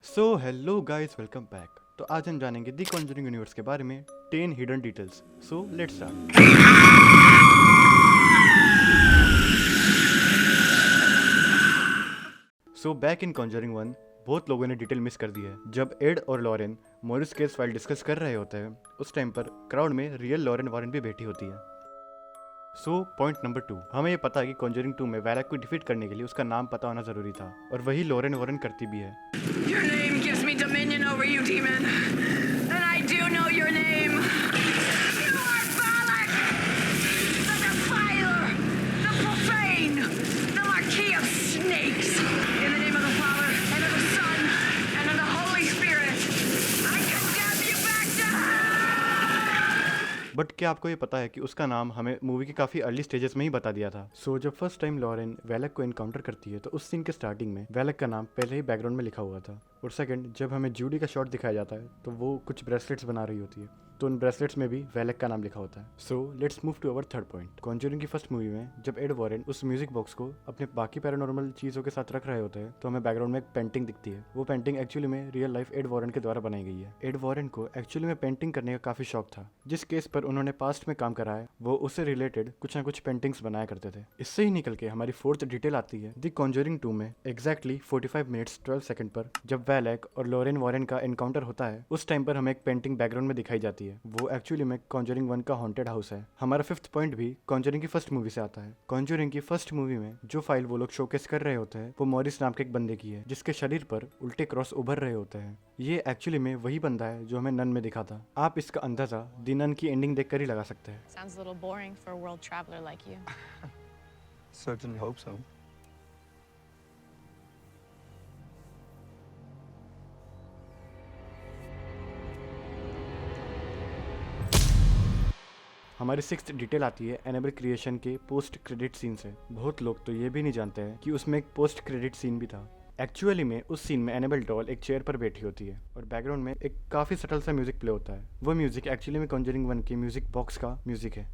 So hello guys, welcome back. तो आज हम जानेंगे दी कॉन्जरिंग यूनिवर्स के बारे में 10 hidden details. So let's start. So back in Conjuring 1 बहुत लोगों ने डिटेल मिस कर दी है। जब एड और Lorraine Morris case file discuss कर रहे होते हैं, उस टाइम पर क्राउड में रियल लॉरेन वॉरेन भी बैठी होती है। सो पॉइंट नंबर 2, हमें ये पता है कि कॉन्जरिंग 2 में वैलक को डिफीट करने के लिए उसका नाम पता होना जरूरी था, और वही लॉरेन वॉरेन करती भी है। Your name gives me dominion over you, demon. And I do know your name. You are Balak, the defiler, the profane, the marquis of snakes. In the name of the Father, and of the Son, and of the Holy Spirit, I condemn you back to hell! But क्या आपको ये पता है कि उसका नाम हमें movie के काफी अर्ली स्टेजेस में ही बता दिया था। सो जब फर्स्ट टाइम लॉरेन वैलक को एनकाउंटर करती है तो उस सीन के स्टार्टिंग में वैलक का नाम पहले ही बैकग्राउंड में लिखा हुआ था। और सेकंड, जब हमें जूडी का शॉट दिखाया जाता है तो वो कुछ ब्रेसलेट्स बना रही होती है, तो उन ब्रेसलेट्स में भी वैलक का नाम लिखा होता है। So let's move to our third point. Conjuring की फर्स्ट मूवी में जब एड वॉरेन उस म्यूजिक बॉक्स को अपने बाकी पैरानॉर्मल चीजों के साथ रख रहे होते हैं तो हमें बैकग्राउंड में एक पेंटिंग दिखती है। वो पेंटिंग एक्चुअली में रियल लाइफ एड वॉरेन के द्वारा बनाई गई है। एड वॉरेन को एक्चुअली में पेंटिंग करने का काफी शौक था। जिस केस पर उन्होंने पास्ट में काम करा है वो उससे रिलेटेड कुछ ना कुछ पेंटिंग्स बनाया करते थे। इससे ही निकल के हमारी फोर्थ डिटेल आती है। द कॉन्जरिंग 2 में एग्जैक्टली 45 मिनट्स 12 सेकंड पर जब वैलक और लॉरेन वॉरेन का एनकाउंटर होता है, उस टाइम पर हमें एक पेंटिंग बैकग्राउंड में दिखाई जाती है। वो एक्चुअली में कॉन्जरिंग 1 का हॉन्टेड हाउस है। हमारा फिफ्थ पॉइंट भी कॉन्जरिंग की फर्स्ट मूवी से आता है। कॉन्जरिंग की फर्स्ट मूवी में जो फाइल वो लोग शोकेस कर रहे होते हैं वो मॉरिस नाम के एक बंदे की है, जिसके शरीर पर उल्टे क्रॉस उभर रहे होते हैं। ये एक्चुअली में वही बंदा है जो हमें नन में दिखा था। आप इसका अंदाजा दी नन की एंडिंग देखकर ही लगा सकते हैं। Sounds a little boring for a world traveler like you. Certainly hope so. हमारी सिक्स्थ डिटेल आती है एनेबल क्रिएशन के पोस्ट क्रेडिट सीन से। बहुत लोग तो ये भी नहीं जानते हैं कि उसमें एक पोस्ट क्रेडिट सीन भी था। एक्चुअली में उस सीन में एनेबल डॉल एक चेयर पर बैठी होती है और बैकग्राउंड में एक काफ़ी सटल सा म्यूजिक प्ले होता है। वो म्यूजिक एक्चुअली में कॉन्जरिंग 1 की म्यूजिक बॉक्स का म्यूजिक है।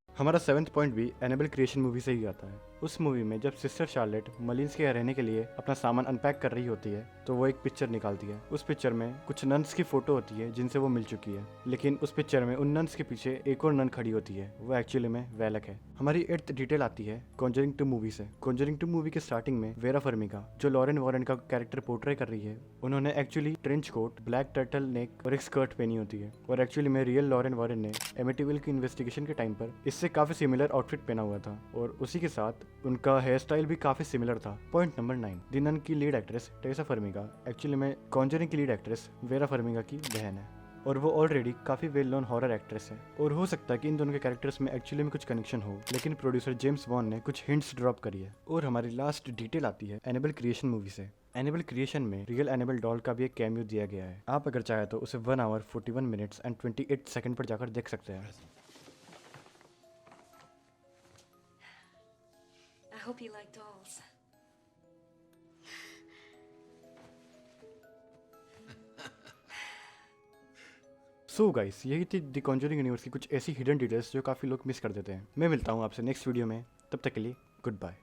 हमारा सेवंथ पॉइंट भी एनेबल क्रिएशन मूवी से ही आता है। उस मूवी में जब सिस्टर शार्लेट मलिन्स के यहाँ रहने के लिए अपना सामान अनपैक कर रही होती है तो वो एक पिक्चर निकालती है। उस पिक्चर में कुछ नन्स की फोटो होती है जिनसे वो मिल चुकी है, लेकिन उस पिक्चर में उन नन्स के पीछे एक और नन खड़ी होती है। वो एक्चुअली में वैलक है। हमारी एट्थ डिटेल आती है कॉन्जरिंग 2 मूवी से। कॉन्जरिंग 2 मूवी के स्टार्टिंग में वेरा फर्मिगा जो लॉरेन वॉरेन का कैरेक्टर पोर्ट्रे कर रही है, उन्होंने actually trench coat, black turtle neck और एक स्कर्ट पहनी होती है। और एक्चुअली में रियल लॉरेन वॉरेन ने एमिटिविल की इन्वेस्टिगेशन के टाइम पर इससे काफी सिमिलर आउटफिट पहना हुआ था, और उसी के साथ उनका हेयर स्टाइल भी काफी सिमिलर था। पॉइंट नंबर 9, दी नन की लीड एक्ट्रेस टेरेसा फर्मिगा एक्चुअली में कॉन्जरिंग की लीड एक्ट्रेस वेरा फर्मिगा की बहन है, और वो ऑलरेडी काफी वेल नोन हॉरर एक्ट्रेस है। और हो सकता है कि इन दोनों के कैरेक्टर्स में एक्चुअली में कुछ कनेक्शन हो, लेकिन प्रोड्यूसर जेम्स वॉन ने कुछ हिंट्स ड्रॉप करी है। और हमारी लास्ट डिटेल आती है एनेबल क्रिएशन मूवी से। एनेबल क्रिएशन में रियल एनेबल डॉल का भी एक कैमियो दिया गया है। आप अगर चाहे तो उसे 1 आवर 41 मिनट्स एंड 28 सेकंड पर जाकर देख सकते हैं। I hope you like dolls. So guys, यही थी द कॉन्जरिंग यूनिवर्स की कुछ ऐसी हिडन डिटेल्स जो काफ़ी लोग मिस कर देते हैं। मैं मिलता हूँ आपसे नेक्स्ट वीडियो में, तब तक के लिए गुड बाय।